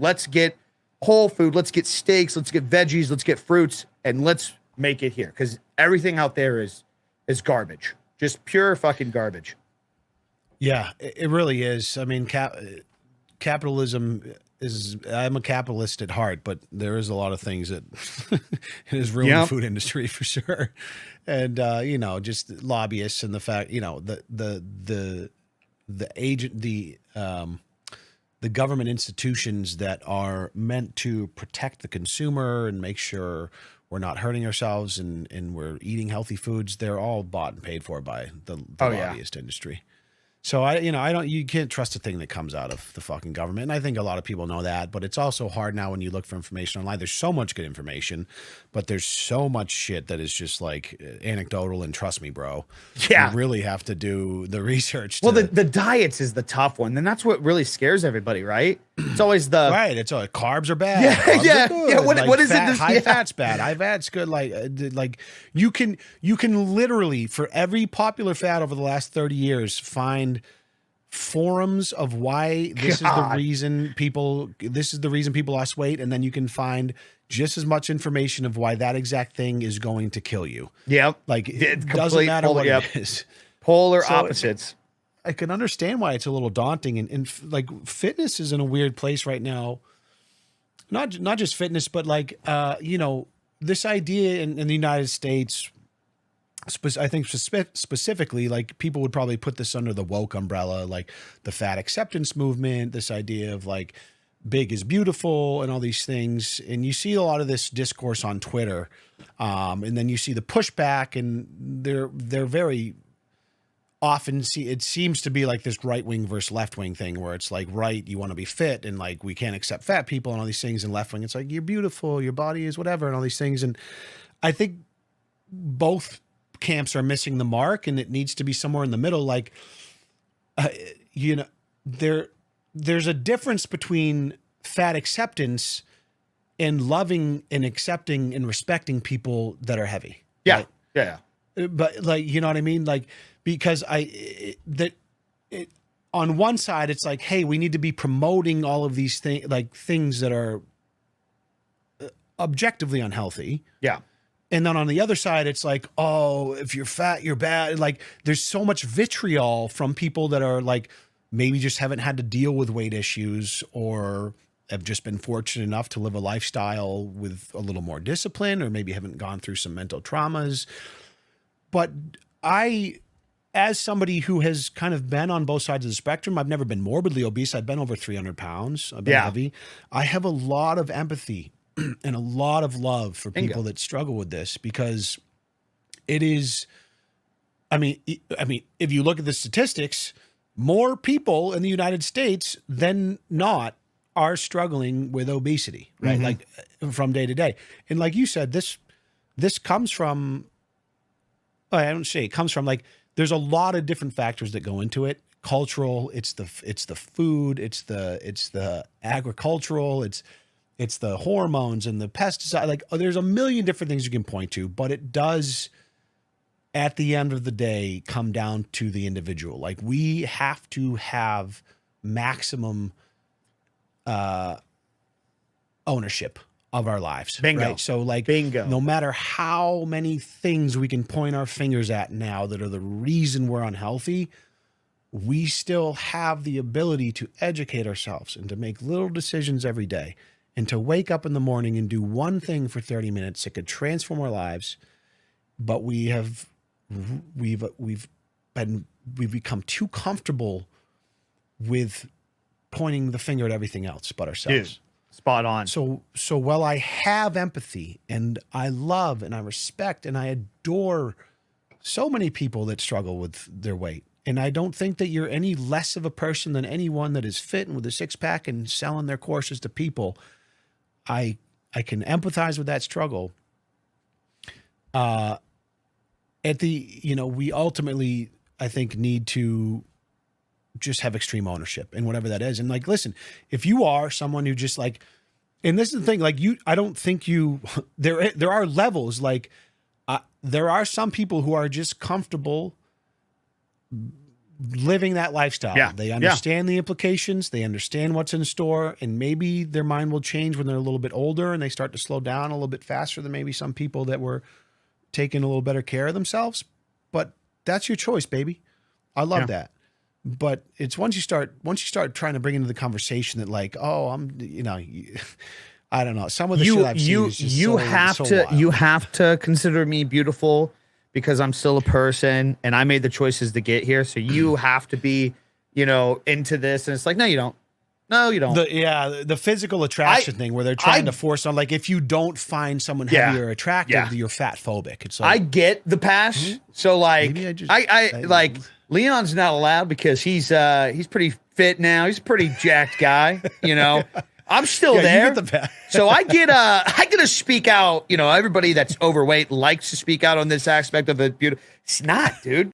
Let's get whole food. Let's get steaks. Let's get veggies. Let's get fruits, and let's make it here because everything out there is garbage, just pure fucking garbage. Yeah, it really is. I mean, capitalism is. I'm a capitalist at heart, but there is a lot of things that has ruined the food industry for sure, and you know, just lobbyists and the fact, you know, the government institutions that are meant to protect the consumer and make sure we're not hurting ourselves and we're eating healthy foods, they're all bought and paid for by the lobbyist industry. So you can't trust a thing that comes out of the fucking government. And I think a lot of people know that, but it's also hard now when you look for information online. There's so much good information, but there's so much shit that is just like anecdotal and trust me, bro. Yeah. You really have to do the research. Well, the diets is the tough one. And that's what really scares everybody, right? It's always the right. It's all carbs are bad. Yeah. What is fat, it? High fat's bad. High fat's good. Like you can literally for every popular fad over the last 30 years find forums of why this is the reason people lost weight, and then you can find just as much information of why that exact thing is going to kill you. Yep. Like it doesn't matter what it is. Polar opposites. I can understand why it's a little daunting, and like fitness is in a weird place right now. Not just fitness, but like you know, this idea in the United States. I think specifically, like people would probably put this under the woke umbrella, like the fat acceptance movement, this idea of like big is beautiful and all these things. And you see a lot of this discourse on Twitter. And then you see the pushback, and they're very often it seems to be like this right wing versus left wing thing where it's like, right, you want to be fit and like we can't accept fat people and all these things, and left wing, it's like you're beautiful, your body is whatever, and all these things. And I think both camps are missing the mark, and it needs to be somewhere in the middle. Like, you know, there's a difference between fat acceptance and loving and accepting and respecting people that are heavy. Yeah. Right? Yeah. But like, you know what I mean? Like, because on one side, it's like, hey, we need to be promoting all of these things that are objectively unhealthy. Yeah. And then on the other side, it's like, oh, if you're fat, you're bad. Like there's so much vitriol from people that are like, maybe just haven't had to deal with weight issues or have just been fortunate enough to live a lifestyle with a little more discipline, or maybe haven't gone through some mental traumas. But as somebody who has kind of been on both sides of the spectrum, I've never been morbidly obese. I've been over 300 pounds. I've been heavy. I have a lot of empathy and a lot of love for people that struggle with this, because it is, I mean, if you look at the statistics, more people in the United States than not are struggling with obesity, right? Mm-hmm. Like from day to day. And like you said, this comes from, I don't say it comes from, like, there's a lot of different factors that go into it. Cultural, it's the food, it's the agricultural, it's the hormones and the pesticide. Like, there's a million different things you can point to, but it does, at the end of the day, come down to the individual. Like, we have to have maximum ownership of our lives. Bingo. Right? So like, bingo. No matter how many things we can point our fingers at now that are the reason we're unhealthy, we still have the ability to educate ourselves and to make little decisions every day, and to wake up in the morning and do one thing for 30 minutes that could transform our lives. But we've become too comfortable with pointing the finger at everything else but ourselves. Dude, spot on. So while I have empathy and I love and I respect and I adore so many people that struggle with their weight, and I don't think that you're any less of a person than anyone that is fit and with a six-pack and selling their courses to people, I can empathize with that struggle. We ultimately, I think, need to just have extreme ownership and whatever that is. And like, listen, if you are someone who just like, and this is the thing, like I don't think there are levels. Like there are some people who are just comfortable living that lifestyle. Yeah. They understand the implications. They understand what's in store, and maybe their mind will change when they're a little bit older and they start to slow down a little bit faster than maybe some people that were taking a little better care of themselves. But that's your choice, baby. I love that. But it's once you start trying to bring into the conversation that like, oh, I don't know. Some of the shit I've seen is just you have to consider me beautiful because I'm still a person and I made the choices to get here. So you have to be, into this. And it's like, no, you don't. No, you don't. The physical attraction thing where they're trying to force on, like, if you don't find someone heavier attractive, you're fat phobic. It's like, I get the pass. So like, like Leon's not allowed because he's pretty fit now. He's a pretty jacked guy, I'm still there. You get the pass. So I get to speak out. Everybody that's overweight likes to speak out on this aspect of it. It's not, dude.